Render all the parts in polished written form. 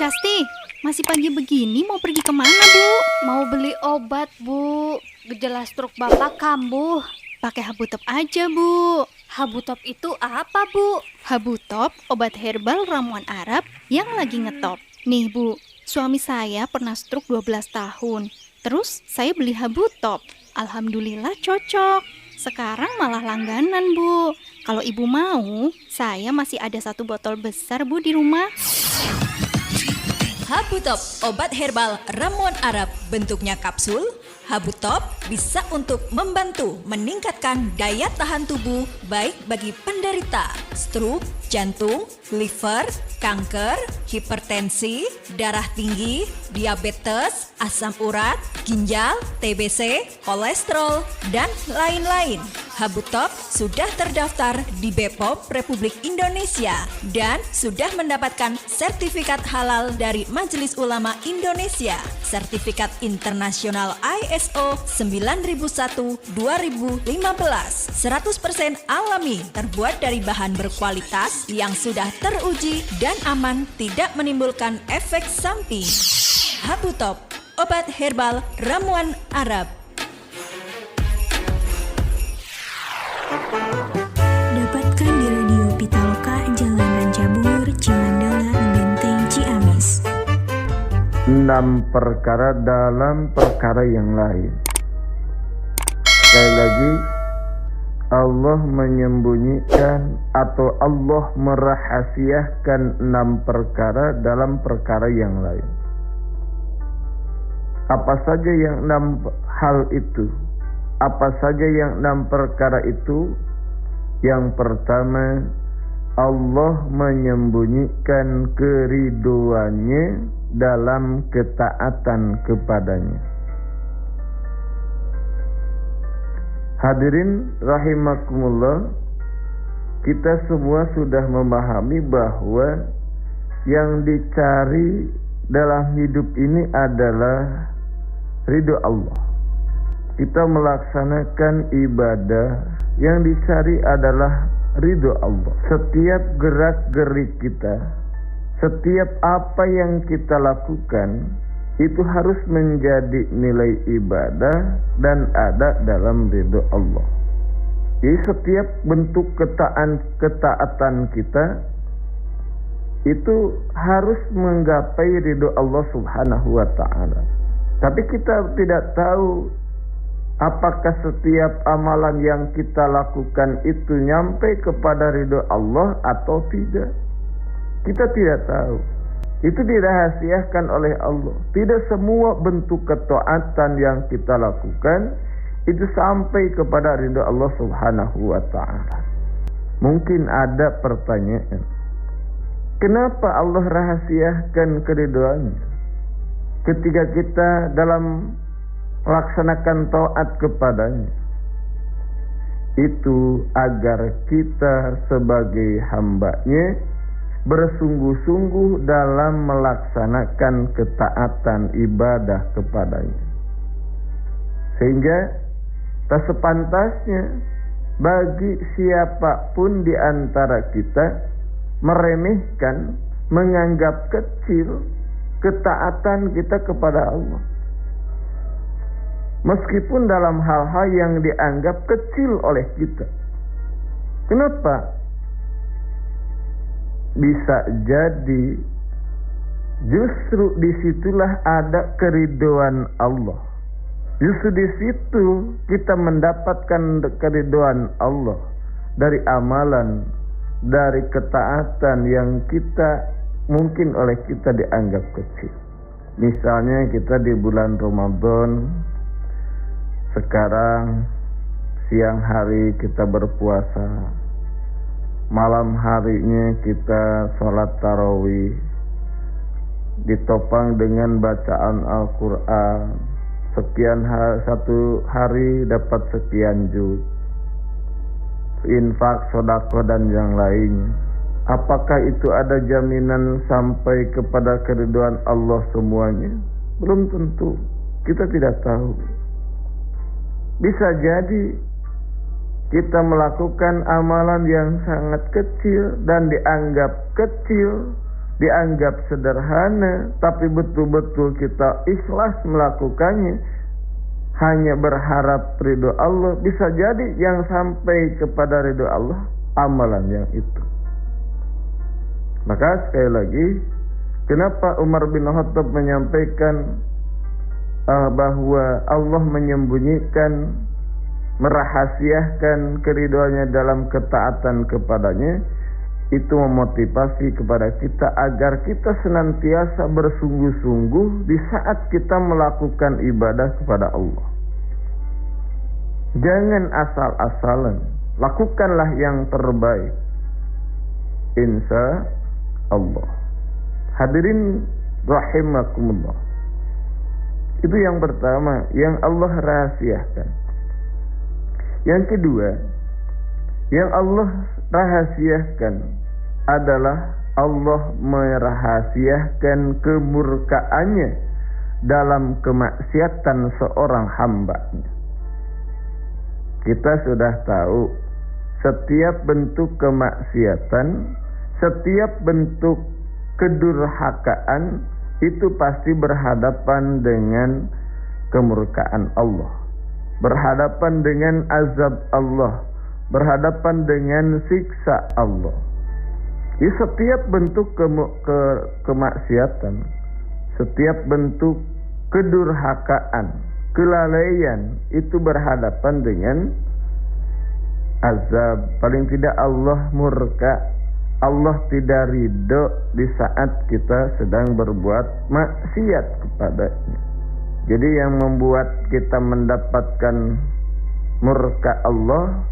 Casti, masih pagi begini mau pergi kemana, Bu? Mau beli obat, Bu. Gejala stroke Bapak kambuh. Pakai Habutop aja, Bu. Habutop itu apa, Bu? Habutop, obat herbal ramuan Arab yang lagi ngetop. Nih, Bu, suami saya pernah stroke 12 tahun. Terus saya beli Habutop. Alhamdulillah cocok. Sekarang malah langganan, Bu. Kalau Ibu mau, saya masih ada 1 botol besar, Bu, di rumah. Habutop, obat herbal ramuan Arab, bentuknya kapsul. Habutop bisa untuk membantu meningkatkan daya tahan tubuh baik bagi penderita stroke, jantung, liver, kanker, hipertensi, darah tinggi, diabetes, asam urat, ginjal, TBC, kolesterol, dan lain-lain. Habutop sudah terdaftar di BPOM Republik Indonesia dan sudah mendapatkan sertifikat halal dari Majelis Ulama Indonesia, sertifikat internasional ISO 9001-2015, 100% alami, terbuat dari bahan berkualitas yang sudah teruji dan aman, tidak menimbulkan efek samping. Habutop, obat herbal ramuan Arab. Dapatkan di Radio Pitaloka, Jalan Rancabungur, Cimandala, Menteng, Ciamis. 6 perkara dalam perkara yang lain. Sekali lagi, Allah menyembunyikan atau Allah merahasiakan 6 perkara dalam perkara yang lain. Apa saja yang 6 hal itu? Apa saja yang 6 perkara itu? Yang pertama, Allah menyembunyikan keriduannya dalam ketaatan kepadanya. Hadirin rahimakumullah, kita semua sudah memahami bahwa yang dicari dalam hidup ini adalah ridho Allah. Kita melaksanakan ibadah, yang dicari adalah ridho Allah. Setiap gerak-gerik kita, setiap apa yang kita lakukan, itu harus menjadi nilai ibadah dan ada dalam ridho Allah. Jadi setiap bentuk ketaatan kita itu harus menggapai ridho Allah Subhanahu wa ta'ala. Tapi kita tidak tahu apakah setiap amalan yang kita lakukan itu nyampe kepada ridho Allah atau tidak. Kita tidak tahu. Itu dirahasiakan oleh Allah. Tidak semua bentuk ketaatan yang kita lakukan itu sampai kepada ridho Allah Subhanahu wa ta'ala. Mungkin ada pertanyaan, kenapa Allah rahasiakan keridhoannya ketika kita dalam melaksanakan taat kepadanya? Itu agar kita sebagai hamba-Nya bersungguh-sungguh dalam melaksanakan ketaatan ibadah kepadanya, sehingga tak sepantasnya bagi siapapun di antara kita meremehkan, menganggap kecil ketaatan kita kepada Allah, meskipun dalam hal-hal yang dianggap kecil oleh kita. Kenapa? Bisa jadi justru disitulah ada keridhoan Allah. Justru di situ kita mendapatkan keridhoan Allah dari amalan, dari ketaatan yang kita mungkin oleh kita dianggap kecil. Misalnya kita di bulan Ramadan, sekarang siang hari kita berpuasa, malam harinya kita sholat tarawih, ditopang dengan bacaan Al-Quran. Satu hari dapat sekian juz, infak, sedekah dan yang lainnya. Apakah itu ada jaminan sampai kepada keridhaan Allah semuanya? Belum tentu. Kita tidak tahu. Bisa jadi kita melakukan amalan yang sangat kecil dan dianggap kecil dianggap sederhana, tapi betul-betul kita ikhlas melakukannya, hanya berharap ridho Allah, bisa jadi yang sampai kepada ridho Allah amalan yang itu. Maka sekali lagi, kenapa Umar bin Khattab menyampaikan bahwa Allah menyembunyikan, merahasiakan keridhoannya dalam ketaatan kepadanya, itu memotivasi kepada kita agar kita senantiasa bersungguh-sungguh di saat kita melakukan ibadah kepada Allah. Jangan asal-asalan, lakukanlah yang terbaik, insya Allah. Hadirin rahimakumullah, itu yang pertama yang Allah rahasiakan. Yang kedua yang Allah rahasiakan adalah Allah merahasiakan kemurkaannya dalam kemaksiatan seorang hamba-Nya. Kita sudah tahu setiap bentuk kemaksiatan, setiap bentuk kedurhakaan itu pasti berhadapan dengan kemurkaan Allah, berhadapan dengan azab Allah, berhadapan dengan siksa Allah. Di setiap bentuk kemaksiatan, setiap bentuk kedurhakaan, kelalaian itu berhadapan dengan azab. Paling tidak Allah murka, Allah tidak ridho di saat kita sedang berbuat maksiat kepadanya. Jadi yang membuat kita mendapatkan murka Allah,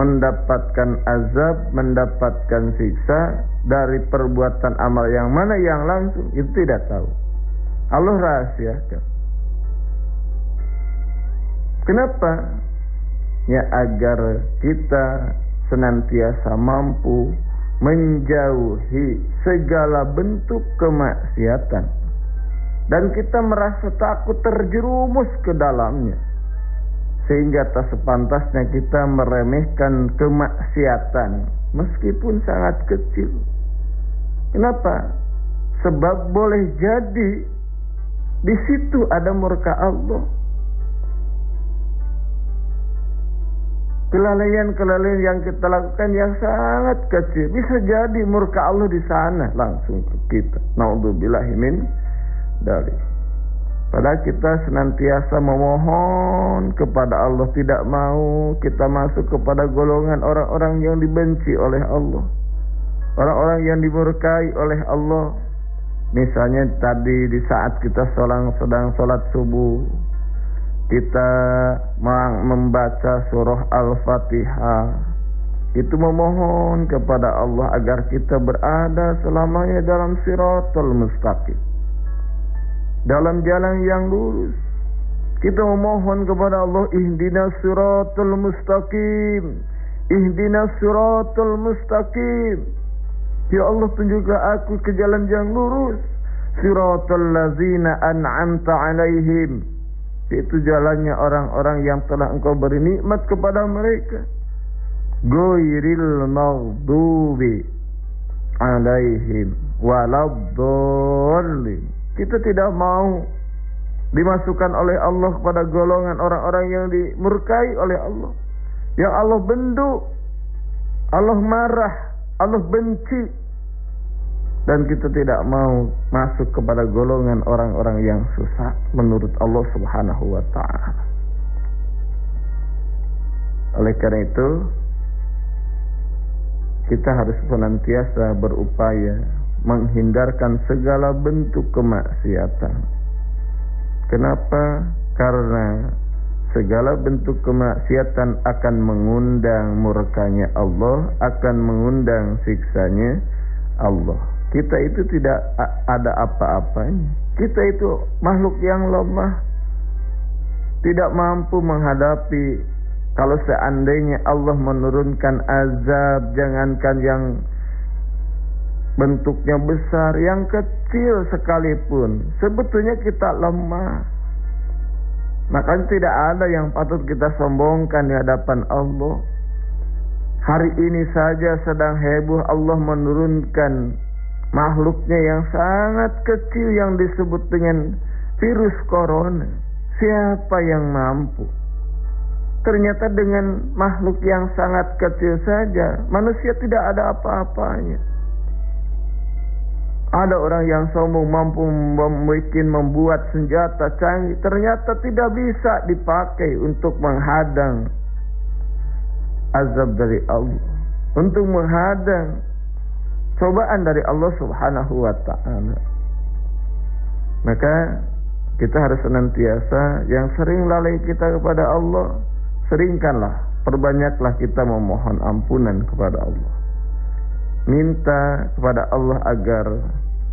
mendapatkan azab, mendapatkan siksa dari perbuatan amal yang mana yang langsung, itu tidak tahu. Allah rahasiakan. Kenapa? Ya agar kita senantiasa mampu menjauhi segala bentuk kemaksiatan, dan kita merasa takut terjerumus ke dalamnya, sehingga tak sepantasnya kita meremehkan kemaksiatan meskipun sangat kecil. Kenapa? Sebab boleh jadi di situ ada murka Allah. Kelalaian-kelalaian yang kita lakukan yang sangat kecil, bisa jadi murka Allah di sana langsung ke kita. Naudzubillahi min dzalik. Padahal kita senantiasa memohon kepada Allah, tidak mau kita masuk kepada golongan orang-orang yang dibenci oleh Allah, orang-orang yang dimurkai oleh Allah. Misalnya tadi di saat kita sedang sholat subuh, kita membaca surah Al-Fatihah, itu memohon kepada Allah agar kita berada selamanya dalam siratal mustaqim, dalam jalan yang lurus. Kita memohon kepada Allah, ihdinas siratal mustaqim, ihdinas siratal mustaqim. Ya Allah, tunjukkan aku ke jalan yang lurus. Siratal ladzina an'amta alaihim, itu jalannya orang-orang yang telah Engkau beri nikmat kepada mereka. Ghairil maghdubi alaihim waladdallin. Kita tidak mau dimasukkan oleh Allah kepada golongan orang-orang yang dimurkai oleh Allah, yang Allah bendu, Allah marah, Allah benci. Dan kita tidak mau masuk kepada golongan orang-orang yang susah menurut Allah Subhanahu wa ta'ala. Oleh karena itu, kita harus senantiasa berupaya menghindarkan segala bentuk kemaksiatan. Kenapa? Karena segala bentuk kemaksiatan akan mengundang murkanya Allah, akan mengundang siksanya Allah. Kita itu tidak ada apa-apanya. Kita itu makhluk yang lemah, tidak mampu menghadapi. Kalau seandainya Allah menurunkan azab, jangankan yang bentuknya besar, yang kecil sekalipun, sebetulnya kita lemah. Makanya tidak ada yang patut kita sombongkan di hadapan Allah. Hari ini saja sedang heboh Allah menurunkan makhluknya yang sangat kecil yang disebut dengan virus corona. Siapa yang mampu? Ternyata dengan makhluk yang sangat kecil saja manusia tidak ada apa-apanya. Ada orang yang sombong mampu membuat senjata canggih, ternyata tidak bisa dipakai untuk menghadang azab dari Allah, untuk menghadang cobaan dari Allah Subhanahu wa ta'ala. Maka kita harus senantiasa, yang sering lalai kita kepada Allah, seringkanlah, perbanyaklah kita memohon ampunan kepada Allah. Minta kepada Allah agar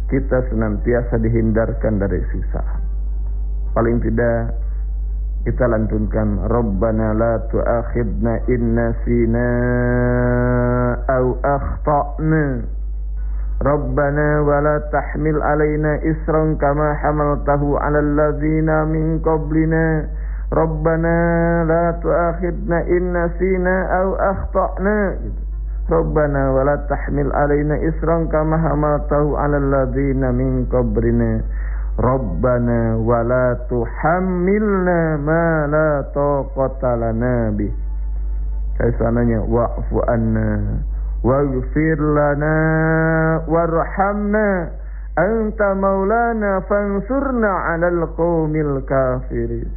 kita senantiasa dihindarkan dari siksa. Paling tidak kita lantunkan, Rabbana la tu'akhidna in nasina au akhta'na. Rabbana wa la tahmil alaina isran kama hamaltahu 'alal ladzina min qablina. Rabbana la tu'akhidna in nasina au akhta'na. Rabbana wa la tahmil alaina isran kama hamaltahu 'alal ladzina min qablina. Rabbana wa la tuhammilna ma la taqata lana bih. Kaisananya wa'fu anna waghfir lana warhamna anta maulana fansurna 'alal qaumil kafirin.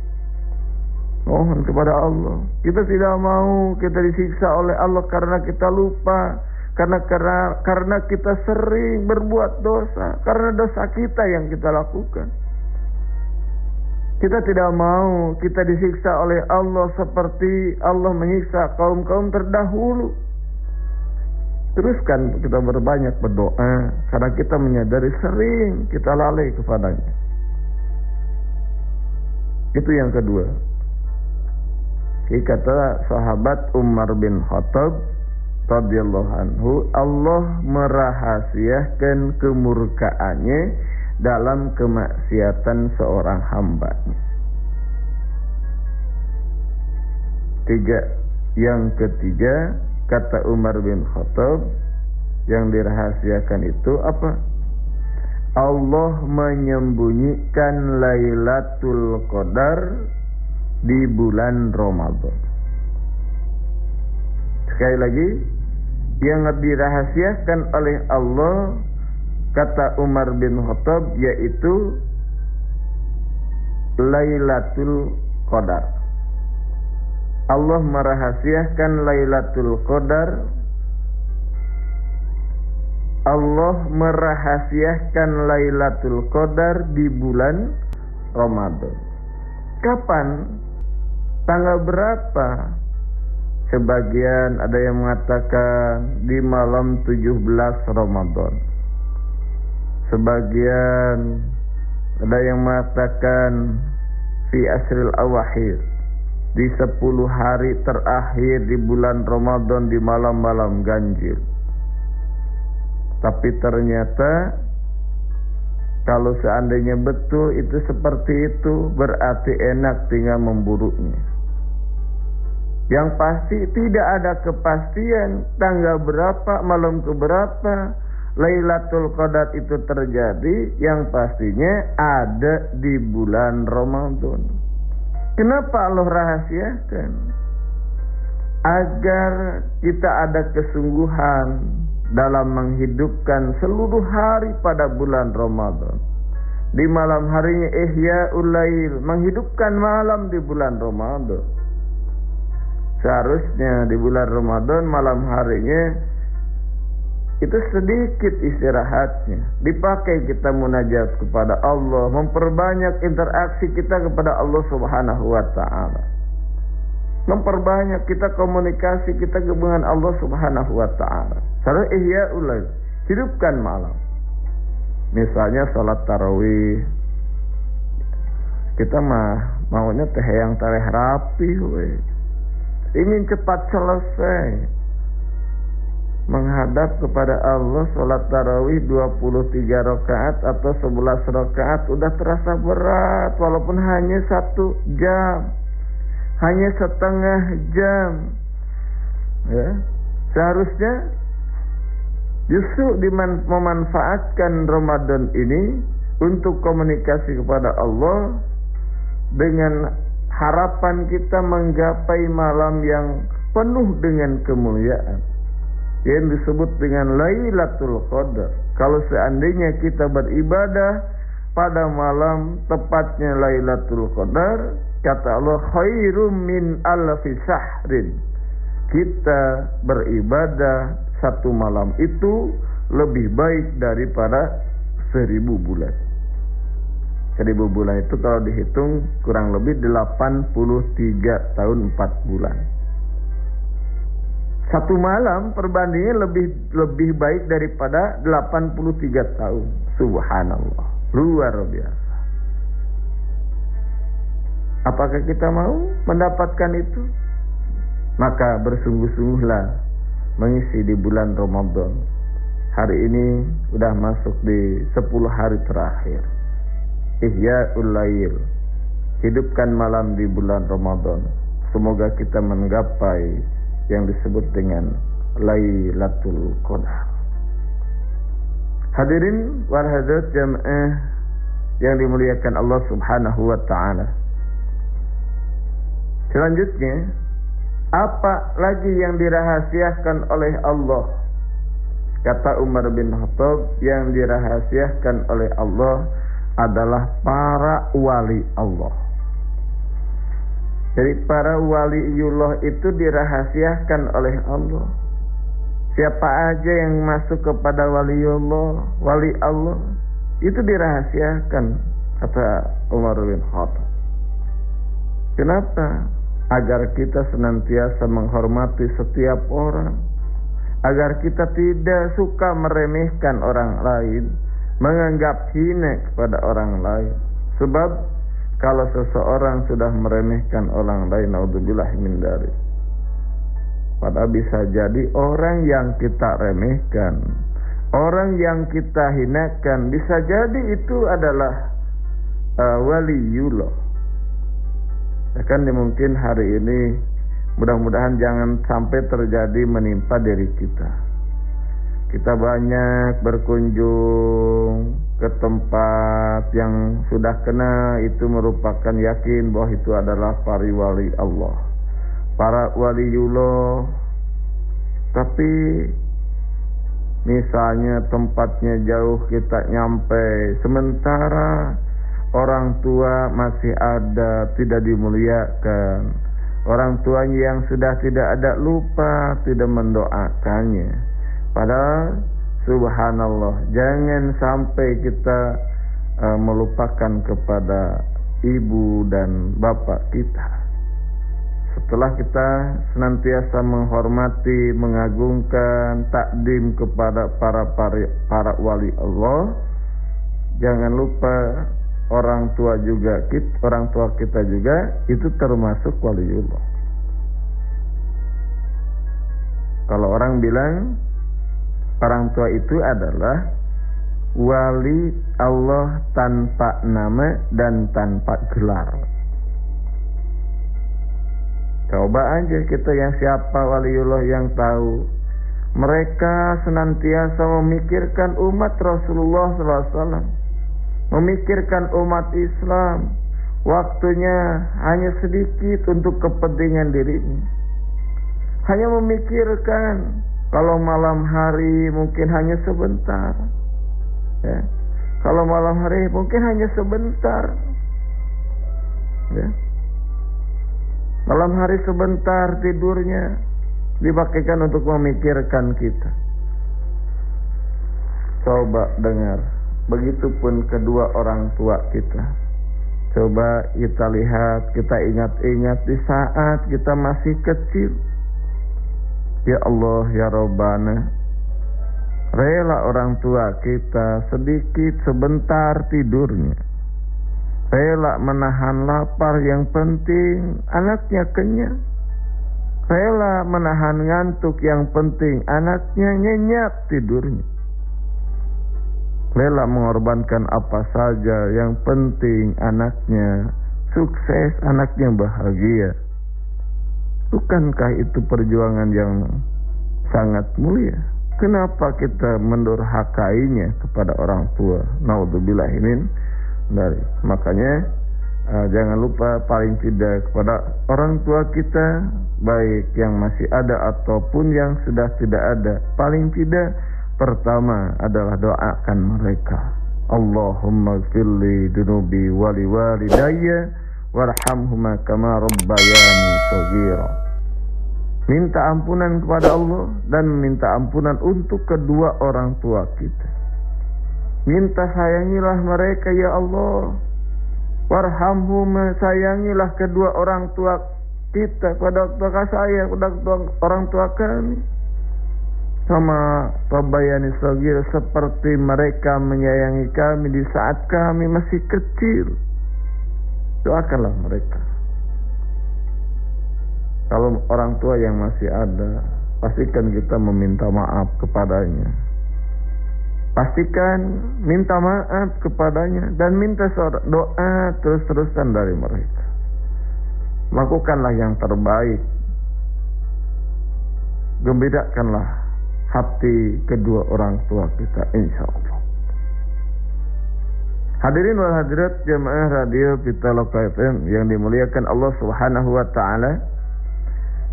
Mohon kepada Allah. Kita tidak mau kita disiksa oleh Allah karena kita lupa, karena kita sering berbuat dosa, karena dosa kita yang kita lakukan. Kita tidak mau kita disiksa oleh Allah seperti Allah menyiksa kaum-kaum terdahulu. Teruskan kita berbanyak berdoa, karena kita menyadari sering kita lalai kepadanya. Itu yang kedua. Kata sahabat Umar bin Khattab radhiyallahu anhu, Allah merahasiakan kemurkaannya dalam kemaksiatan seorang hambanya. Yang ketiga, kata Umar bin Khattab, yang dirahasiakan itu apa? Allah menyembunyikan Lailatul Qadar di bulan Ramadan. Sekali lagi, yang dirahasiakan oleh Allah, kata Umar bin Khattab, yaitu Lailatul Qadar. Allah merahasiakan Lailatul Qadar. Allah merahasiakan Lailatul Qadar di bulan Ramadan. Kapan? Tanggal berapa? Sebagian ada yang mengatakan di malam 17 Ramadan. Sebagian ada yang mengatakan fi asril awakhir, di 10 hari terakhir di bulan Ramadan, di malam-malam ganjil. Tapi ternyata kalau seandainya betul itu seperti itu, berarti enak tinggal memburunya. Yang pasti tidak ada kepastian tanggal berapa, malam keberapa Lailatul Qadar itu terjadi. Yang pastinya ada di bulan Ramadan. Kenapa Allah rahasiakan? Agar kita ada kesungguhan dalam menghidupkan seluruh hari pada bulan Ramadan. Di malam harinya Ihya'ul Lail, menghidupkan malam di bulan Ramadan. Seharusnya di bulan Ramadan malam harinya itu sedikit istirahatnya, dipakai kita munajat kepada Allah, memperbanyak interaksi kita kepada Allah Subhanahu wa ta'ala, memperbanyak kita komunikasi kita dengan Allah Subhanahu wa ta'ala. Salah Ihya'ul Lail, hidupkan malam. Misalnya salat tarawih, kita maunya teh yang tareh rapi, ingin cepat selesai. Menghadap kepada Allah, salat tarawih 23 rakaat atau 11 rakaat udah terasa berat, walaupun hanya 1 jam, hanya setengah jam. Ya, seharusnya Justru memanfaatkan Ramadan ini untuk komunikasi kepada Allah dengan harapan kita menggapai malam yang penuh dengan kemuliaan yang disebut dengan Lailatul Qadar. Kalau seandainya kita beribadah pada malam tepatnya Lailatul Qadar, kata Allah, khairum min alfi syahrin. Kita beribadah satu malam itu lebih baik daripada 1000 bulan. 1000 bulan itu kalau dihitung kurang lebih 83 tahun 4 bulan. Satu malam perbandingannya lebih baik daripada 83 tahun. Subhanallah, luar biasa. Apakah kita mau mendapatkan itu? Maka bersungguh-sungguhlah mengisi di bulan Ramadan. Hari ini sudah masuk di 10 hari terakhir. Ihya'ul Lail, hidupkan malam di bulan Ramadan. Semoga kita menggapai yang disebut dengan Lailatul Qadar. Hadirin wal hadirat jamaah yang dimuliakan Allah Subhanahu wa taala. Selanjutnya, apa lagi yang dirahasiakan oleh Allah? Kata Umar bin Khattab, yang dirahasiakan oleh Allah adalah para wali Allah. Jadi para waliullah itu dirahasiakan oleh Allah. Siapa aja yang masuk kepada waliullah, wali Allah, itu dirahasiakan, kata Umar bin Khattab. Kenapa? Agar kita senantiasa menghormati setiap orang, agar kita tidak suka meremehkan orang lain, menganggap hina kepada orang lain. Sebab kalau seseorang sudah meremehkan orang lain, naudzubillah min dzalik, padahal bisa jadi orang yang kita remehkan, orang yang kita hinakan, bisa jadi itu adalah waliullah. Kan mungkin hari ini mudah-mudahan jangan sampai terjadi menimpa diri kita. Kita banyak berkunjung ke tempat yang sudah kena, itu merupakan yakin bahwa itu adalah para wali Allah, para waliullah. Tapi misalnya tempatnya jauh kita nyampe, sementara orang tua masih ada, tidak dimuliakan. Orang tuanya yang sudah tidak ada, lupa tidak mendoakannya. Padahal subhanallah, jangan sampai kita melupakan kepada ibu dan bapak kita. Setelah kita senantiasa menghormati, mengagungkan, takdim kepada para wali Allah, jangan lupa orang tua kita juga itu termasuk waliullah. Kalau orang bilang orang tua itu adalah wali Allah tanpa nama dan tanpa gelar. Coba aja kita yang siapa waliullah yang tahu. Mereka senantiasa memikirkan umat Rasulullah SAW, memikirkan umat Islam. Waktunya hanya sedikit untuk kepentingan dirinya. Hanya memikirkan kalau malam hari mungkin hanya sebentar, ya. Kalau malam hari mungkin hanya sebentar, ya. Malam hari sebentar tidurnya dipakaikan untuk memikirkan kita. Coba dengar, begitupun kedua orang tua kita. Coba kita lihat, kita ingat-ingat di saat kita masih kecil. Ya Allah, ya Rabbana, rela orang tua kita sedikit sebentar tidurnya, rela menahan lapar, yang penting anaknya kenyang, rela menahan ngantuk, yang penting anaknya nyenyak tidurnya, rela mengorbankan apa saja, yang penting anaknya sukses, anaknya bahagia. Bukankah itu perjuangan yang sangat mulia? Kenapa kita mendurhakainya kepada orang tua? Naudzubillah min dzalik. Makanya jangan lupa paling tidak kepada orang tua kita, baik yang masih ada ataupun yang sudah tidak ada, paling tidak pertama adalah doakan mereka. Allahumma ighfirli dunubi wali walidayya warhamhuma kama rabbayani shaghira. Minta ampunan kepada Allah dan minta ampunan untuk kedua orang tua kita. Minta sayangilah mereka ya Allah. Warhamhuma, sayangilah kedua orang tua kita, pada tua saya, pada orang tua kami. Sama rabbayani shaghira, seperti mereka menyayangi kami di saat kami masih kecil. Doakanlah mereka. Kalau orang tua yang masih ada, pastikan kita meminta maaf kepadanya. Pastikan minta maaf kepadanya dan minta doa terus-terusan dari mereka. Lakukanlah yang terbaik. Gembirakanlah hati kedua orang tua kita, insya Allah. Hadirin wal hadirat jamaah radio Pitaloka FM yang dimuliakan Allah Subhanahu wa taala.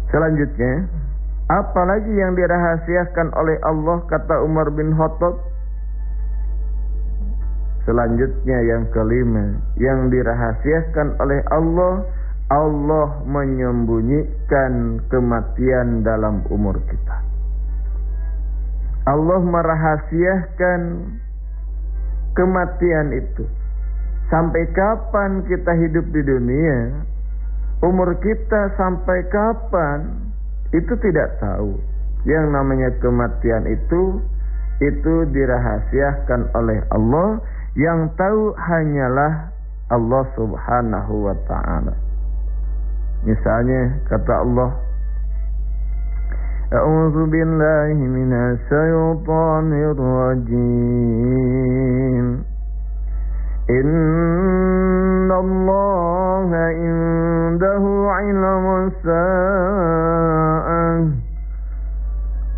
Selanjutnya, apalagi yang dirahasiakan oleh Allah, kata Umar bin Khattab. Selanjutnya yang kelima, yang dirahasiakan oleh Allah, Allah menyembunyikan kematian dalam umur kita. Allah merahasiakan kematian itu. Sampai kapan kita hidup di dunia, umur kita sampai kapan, itu tidak tahu. Yang namanya kematian itu dirahasiakan oleh Allah. Yang tahu hanyalah Allah Subhanahu wa ta'ala. Misalnya kata Allah, A'udzu billahi minasy syaithanir rajim. Innallaha indahu 'ilmus sa'ah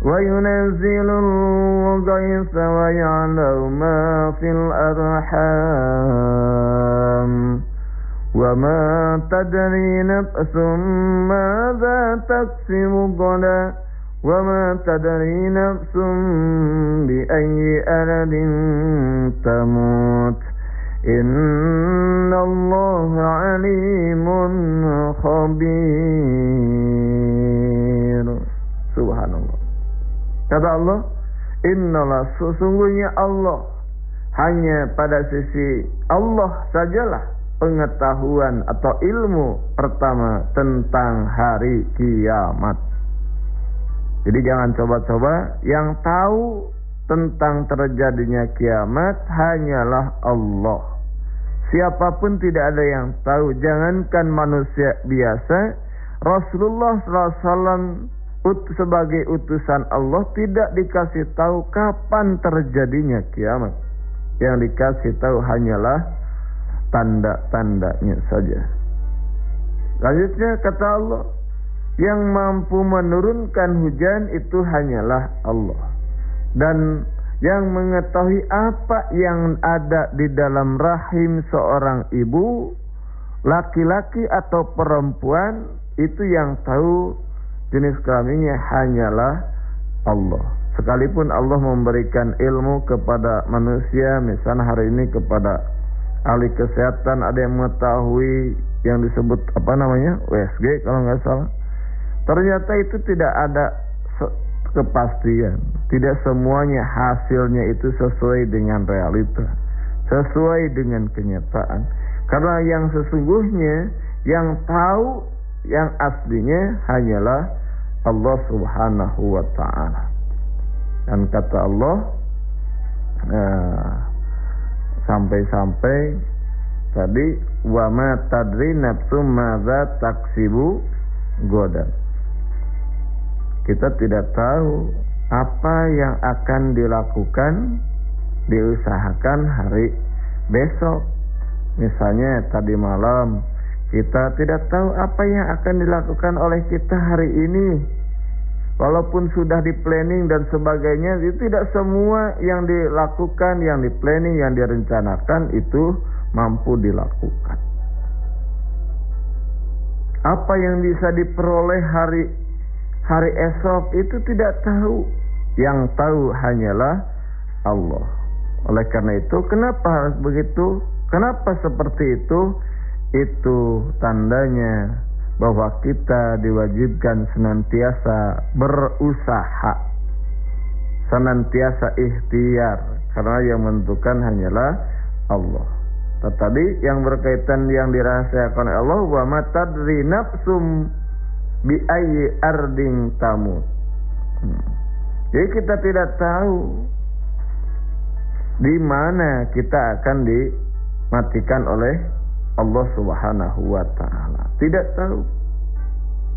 wa yunazzilul ghaitha wa ya'lamu ma fil arham wa ma tadri nafsun madza taksibu ghadan wa ma tadri nafsun bi ayyi aradin tamut. Innallaha alimun khabir. Subhanallah. Kata Allah, innalah, sesungguhnya Allah, hanya pada sisi Allah sajalah pengetahuan atau ilmu pertama tentang hari kiamat. Jadi jangan coba-coba, yang tahu tentang terjadinya kiamat hanyalah Allah. Siapapun tidak ada yang tahu, jangankan manusia biasa. Rasulullah SAW sebagai utusan Allah tidak dikasih tahu kapan terjadinya kiamat. Yang dikasih tahu hanyalah tanda-tandanya saja. Selanjutnya kata Allah, yang mampu menurunkan hujan itu hanyalah Allah. Dan yang mengetahui apa yang ada di dalam rahim seorang ibu, laki-laki atau perempuan, itu yang tahu jenis kelaminnya hanyalah Allah. Sekalipun Allah memberikan ilmu kepada manusia, misalnya hari ini kepada ahli kesehatan ada yang mengetahui yang disebut USG kalau nggak salah. Ternyata itu tidak ada kepastian. Tidak semuanya hasilnya itu sesuai dengan realita, sesuai dengan kenyataan. Karena yang sesungguhnya, yang tahu yang aslinya hanyalah Allah Subhanahu wa ta'ala. Dan kata Allah, sampai-sampai tadi, wa ma tadri nafsum madza taksibu ghadan. Kita tidak tahu apa yang akan dilakukan, diusahakan hari besok. Misalnya tadi malam kita tidak tahu apa yang akan dilakukan oleh kita hari ini. Walaupun sudah di planning dan sebagainya, itu tidak semua yang dilakukan, yang di planning, yang direncanakan itu mampu dilakukan. Apa yang bisa diperoleh hari esok itu tidak tahu. Yang tahu hanyalah Allah. Oleh karena itu, kenapa harus begitu? Kenapa seperti itu? Itu tandanya bahwa kita diwajibkan senantiasa berusaha, senantiasa ikhtiar, karena yang menentukan hanyalah Allah. Tetapi yang berkaitan yang dirahasiakan oleh Allah, wa matadri nafsum bi ayyi ardin tamut. Jadi kita tidak tahu di mana kita akan dimatikan oleh Allah Subhanahu wa ta'ala. Tidak tahu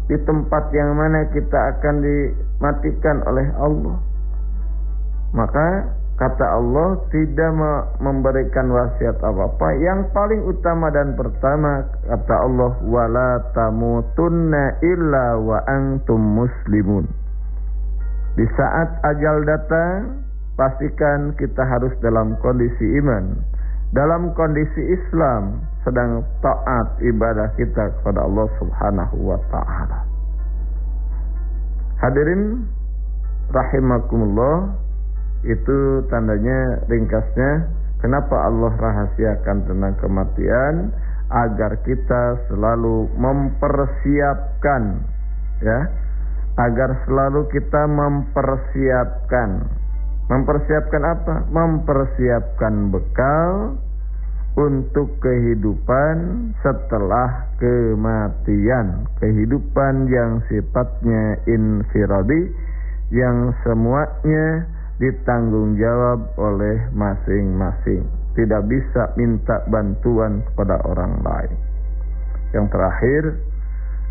di tempat yang mana kita akan dimatikan oleh Allah. Maka kata Allah tidak memberikan wasiat apa-apa. Yang paling utama dan pertama kata Allah, wala tamutunna illa wa antum muslimun. Di saat ajal datang, pastikan kita harus dalam kondisi iman, dalam kondisi Islam, sedang taat ibadah kita kepada Allah Subhanahu wa ta'ala. Hadirin rahimakumullah, itu tandanya, ringkasnya, kenapa Allah rahasiakan tentang kematian, agar kita selalu mempersiapkan, ya, agar selalu kita mempersiapkan apa? Mempersiapkan bekal untuk kehidupan setelah kematian, kehidupan yang sifatnya infiradi, yang semuanya ditanggung jawab oleh masing-masing, tidak bisa minta bantuan kepada orang lain. Yang terakhir,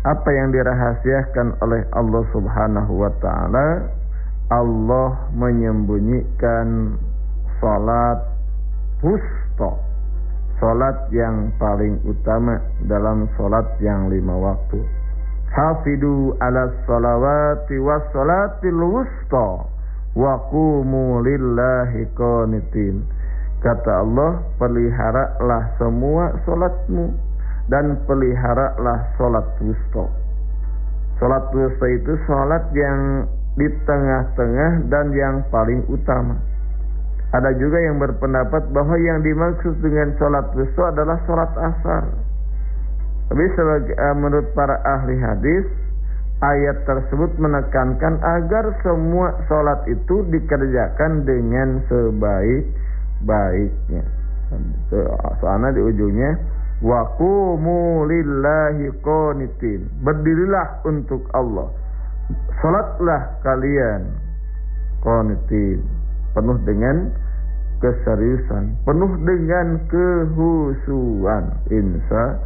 apa yang dirahasiakan oleh Allah Subhanahu wa ta'ala, Allah menyembunyikan salat wusta, salat yang paling utama dalam salat yang 5 waktu. Hafidu ala salawati was salatil wusta wa qumu lillahi qanitin. Kata Allah, peliharalah semua salatmu dan peliharalah salat wusta. Salat wusta itu salat yang di tengah-tengah dan yang paling utama. Ada juga yang berpendapat bahwa yang dimaksud dengan salat wusta adalah salat asar. Tapi menurut para ahli hadis, ayat tersebut menekankan agar semua salat itu dikerjakan dengan sebaik-baiknya. Soalnya di ujungnya, wa qumu lillahi qanitin, berdirilah untuk Allah, salatlah kalian qanitin, penuh dengan keseriusan, penuh dengan kehusuan, insya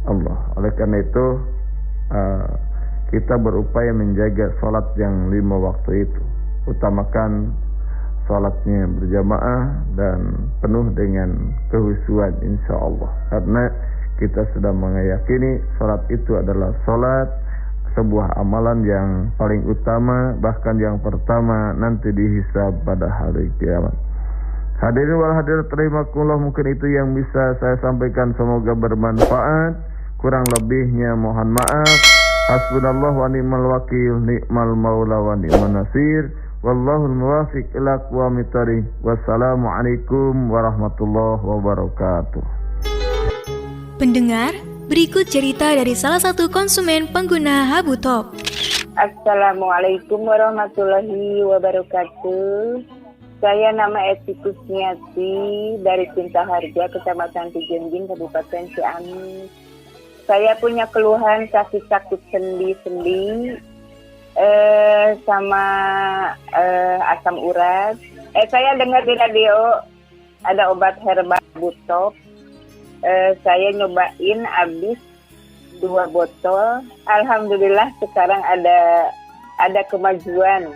Allah. Oleh karena itu kita berupaya menjaga salat yang 5 waktu itu, utamakan salatnya berjamaah dan penuh dengan kehusuan, insya Allah. Karena kita sudah meyakini salat itu adalah salat, sebuah amalan yang paling utama, bahkan yang pertama nanti dihisab pada hari kiamat. Hadirin wal hadirat rahimakumullah, mungkin itu yang bisa saya sampaikan, semoga bermanfaat. Kurang lebihnya mohon maaf. Hasbunallah wa ni'mal wakil, ni'mal maula wa ni'man nasir. Wallahul muwafiq ila aqwamit thariq. Wassalamualaikum warahmatullahi wabarakatuh. Pendengar, berikut cerita dari salah satu konsumen pengguna Habutop. Assalamualaikum warahmatullahi wabarakatuh. Saya nama Eti Kusniati dari Cinta Harja, Kecamatan Cijenjing, Kabupaten Ciamis. Saya punya keluhan sakit sendi-sendi sama asam urat. Saya dengar di radio ada obat herbal Habutop. Saya nyobain habis 2 botol. Alhamdulillah sekarang ada kemajuan.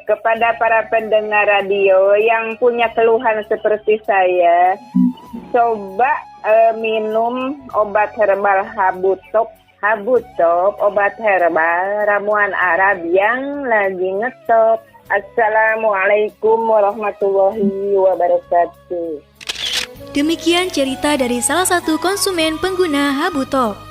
Kepada para pendengar radio yang punya keluhan seperti saya, coba minum obat herbal Habutop Habu Top, obat herbal ramuan Arab yang lagi ngetop. Assalamualaikum warahmatullahi wabarakatuh. Demikian cerita dari salah satu konsumen pengguna Habu Top.